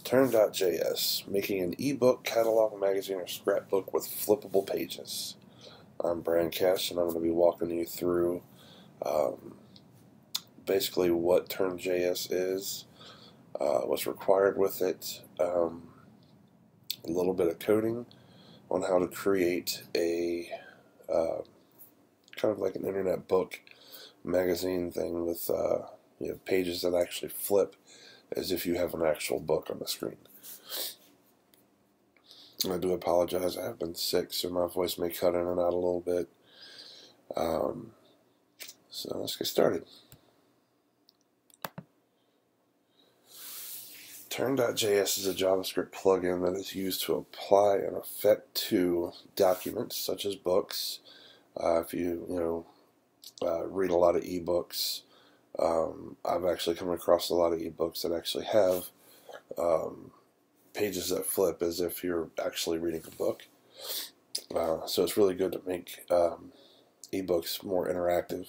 Turn.js, making an ebook, catalog, magazine, or scrapbook with flippable pages. I'm Brian Cash, and I'm going to be walking you through basically what turnjs is, what's required with it, a little bit of coding on how to create a kind of like an internet book magazine thing with pages that actually flip as if you have an actual book on the screen. I do apologize, I have been sick, so my voice may cut in and out a little bit. So let's get started. Turn.js is a JavaScript plugin that is used to apply an effect to documents such as books. If you read a lot of ebooks, I've actually come across a lot of ebooks that actually have pages that flip as if you're actually reading a book. So it's really good to make ebooks more interactive.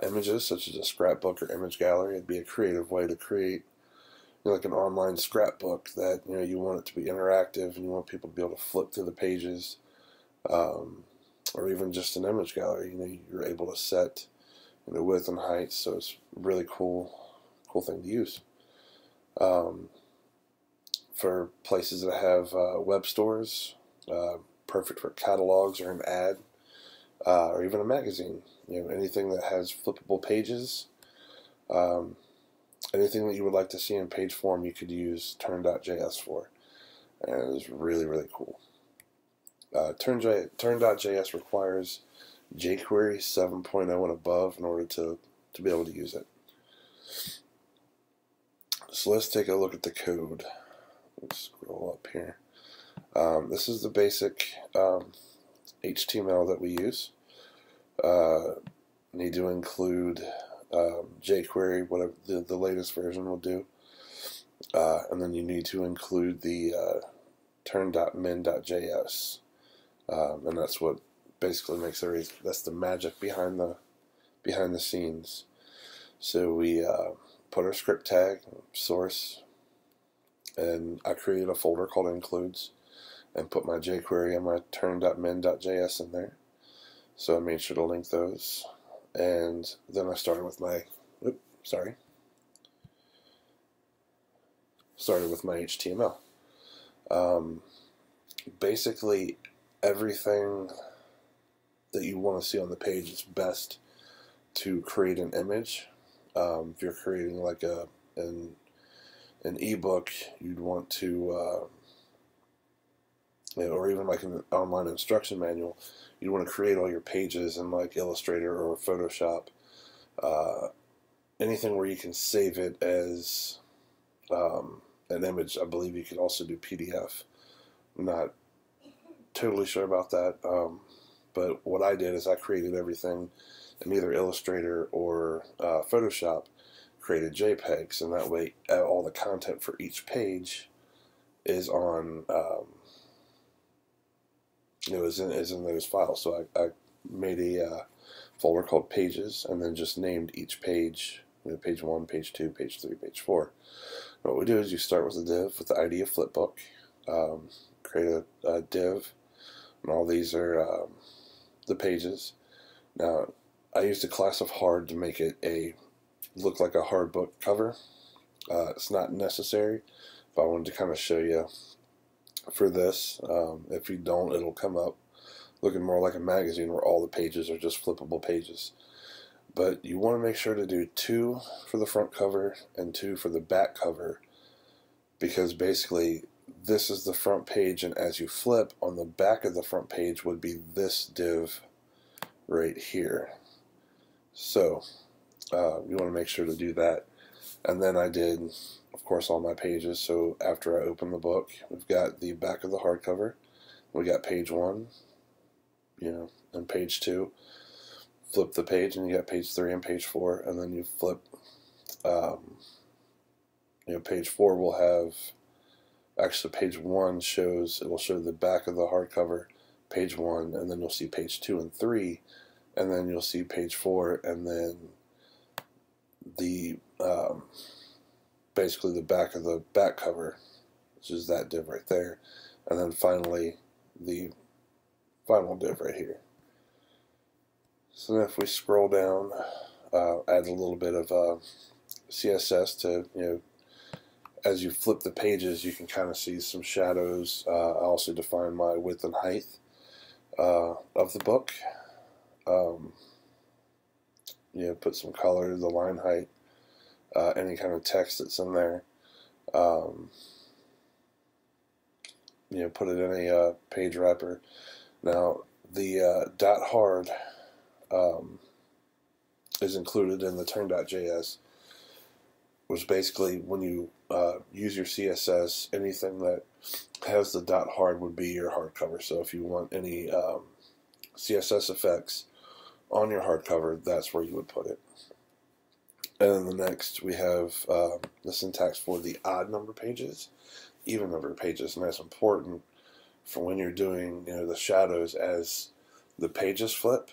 Images such as a scrapbook or image gallery would be a creative way to create like an online scrapbook that you want it to be interactive and you want people to be able to flip through the pages, or even just an image gallery. You're able to set width and height, so it's a really cool thing to use. For places that have web stores, perfect for catalogs or an ad, or even a magazine. Anything that has flippable pages, anything that you would like to see in page form, you could use turn.js for, and it's really, really cool. Turn.js requires jQuery 7.0 and above in order to be able to use it. So let's take a look at the code. Let's scroll up here. This is the basic HTML that we use. Need to include jQuery, whatever the latest version will do, and then you need to include the turn.min.js, and that's what basically makes everything. That's the magic behind the scenes. So we put our script tag source, and I created a folder called includes, and put my jQuery and my turn.min.js in there. So I made sure to link those, and then I started with my HTML. Basically, everything that you want to see on the page is best to create an image. If you're creating like an ebook, you'd want to, or even like an online instruction manual, you'd want to create all your pages in like Illustrator or Photoshop. Anything where you can save it as an image. I believe you could also do PDF. I'm not totally sure about that, but what I did is I created everything in either Illustrator or Photoshop, created JPEGs, and that way all the content for each page is on is in those files. So I made a folder called pages, and then just named each page, page 1, page 2, page 3, page 4. What we do is you start with a div with the ID of flipbook, create a div, and all these are the pages. Now I used a class of hard to make it look like a hard book cover. It's not necessary, but I wanted to kind of show you for this. If you don't, it'll come up looking more like a magazine where all the pages are just flippable pages. But you want to make sure to do 2 for the front cover and 2 for the back cover, because basically this is the front page, and as you flip, on the back of the front page would be this div right here. So you want to make sure to do that. And then I did, of course, all my pages. So after I open the book, we've got the back of the hardcover, we got page 1, and page 2. Flip the page, and you got page 3 and page 4, and then you flip. Page 4 will have, actually page 1 it'll show the back of the hardcover, page 1, and then you'll see page 2 and 3, and then you'll see page 4, and then the basically the back of the back cover, which is that div right there, and then finally the final div right here. So then if we scroll down, add a little bit of CSS to, as you flip the pages, you can kind of see some shadows. I also define my width and height of the book. Put some color, the line height, any kind of text that's in there. Put it in a page wrapper. Now, the .hard is included in the turn.js, which basically when you use your CSS, anything that has the .hard would be your hardcover. So if you want any CSS effects on your hardcover, that's where you would put it. And then the next, we have the syntax for the odd number pages, even number pages, and that's important for when you're doing the shadows as the pages flip,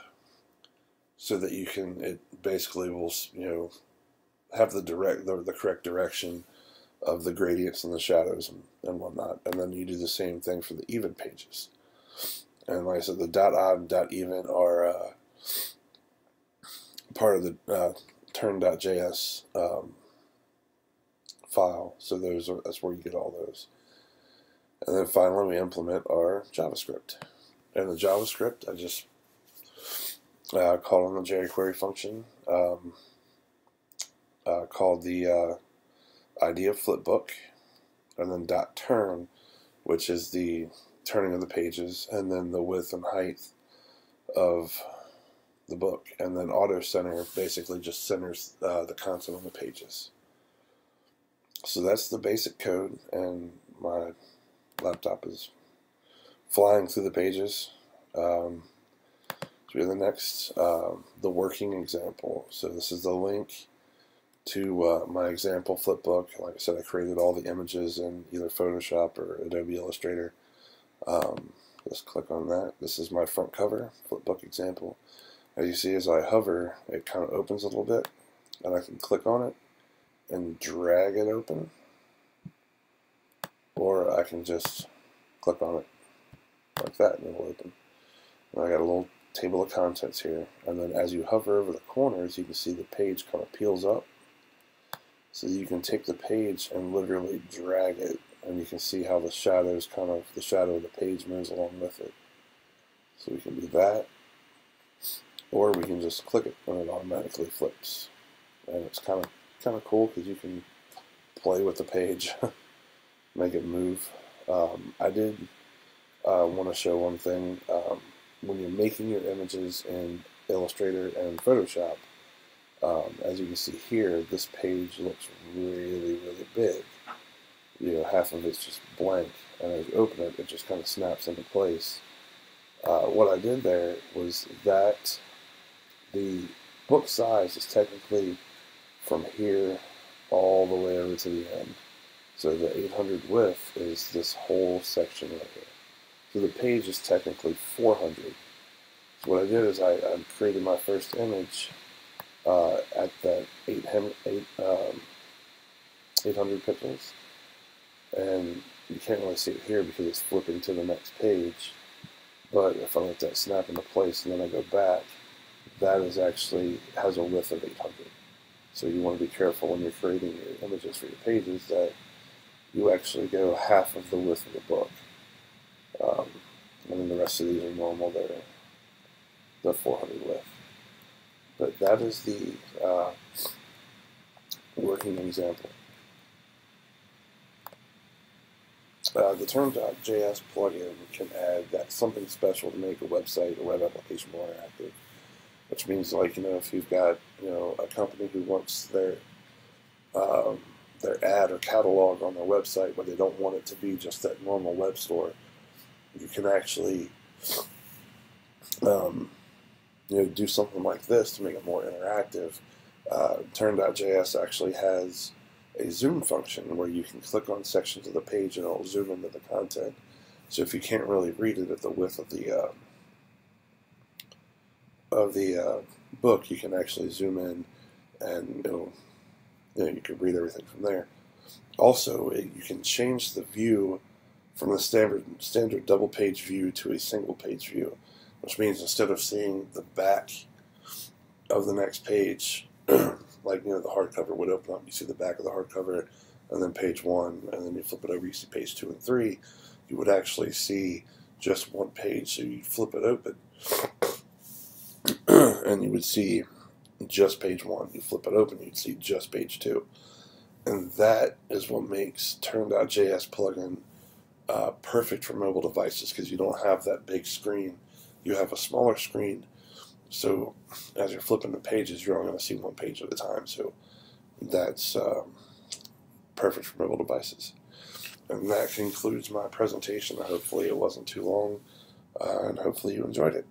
so that it basically will have the correct direction of the gradients and the shadows and whatnot. And then you do the same thing for the even pages. And like I said, the .odd and .even are part of the turn.js file, so that's where you get all those. And then finally we implement our JavaScript. And the JavaScript, I just call on the jQuery function called the ID of flipbook, and then .turn, which is the turning of the pages, and then the width and height of the book, and then auto center basically just centers the content on the pages. So that's the basic code, and my laptop is flying through the pages. So the next, the working example. So this is the link to my example flipbook. Like I said, I created all the images in either Photoshop or Adobe Illustrator. Just click on that. This is my front cover flipbook example. As you see, as I hover, it kind of opens a little bit, and I can click on it and drag it open, or I can just click on it like that and it'll open. And I got a little table of contents here, and then as you hover over the corners, you can see the page kind of peels up. So you can take the page and literally drag it, and you can see how the shadow of the page moves along with it. So we can do that, or we can just click it and it automatically flips. And it's kind of cool because you can play with the page, make it move. I did want to show one thing. When you're making your images in Illustrator and Photoshop, as you can see here, this page looks really, really big. Half of it's just blank, and as you open it, it just kind of snaps into place. What I did there was that the book size is technically from here all the way over to the end. So the 800 width is this whole section right here. So the page is technically 400. So what I did is I created my first image at that 800 pixels. And you can't really see it here because it's flipping to the next page. But if I let that snap into place and then I go back, that is actually has a width of 800. So you want to be careful when you're creating your images for your pages that you actually go half of the width of the book. And then the rest of these are normal, they're the 400 width. But that is the working example. The turn.js plugin can add something special to make a website or web application more interactive. Which means, if you've got, a company who wants their ad or catalog on their website, but they don't want it to be just that normal web store, you can actually, do something like this to make it more interactive. Turn.js actually has a zoom function where you can click on sections of the page and it'll zoom into the content. So if you can't really read it at the width of the book, you can actually zoom in, and you can read everything from there. Also, you can change the view from the standard double page view to a single page view, which means instead of seeing the back of the next page, like the hardcover would open up, you see the back of the hardcover, and then page 1, and then you flip it over, you see page 2 and 3. You would actually see just one page, so you flip it open, and you would see just page 1. You flip it open, you'd see just page 2. And that is what makes turnjs plugin perfect for mobile devices, because you don't have that big screen. You have a smaller screen, so as you're flipping the pages, you're only going to see one page at a time. So that's perfect for mobile devices. And that concludes my presentation. Hopefully it wasn't too long, and hopefully you enjoyed it.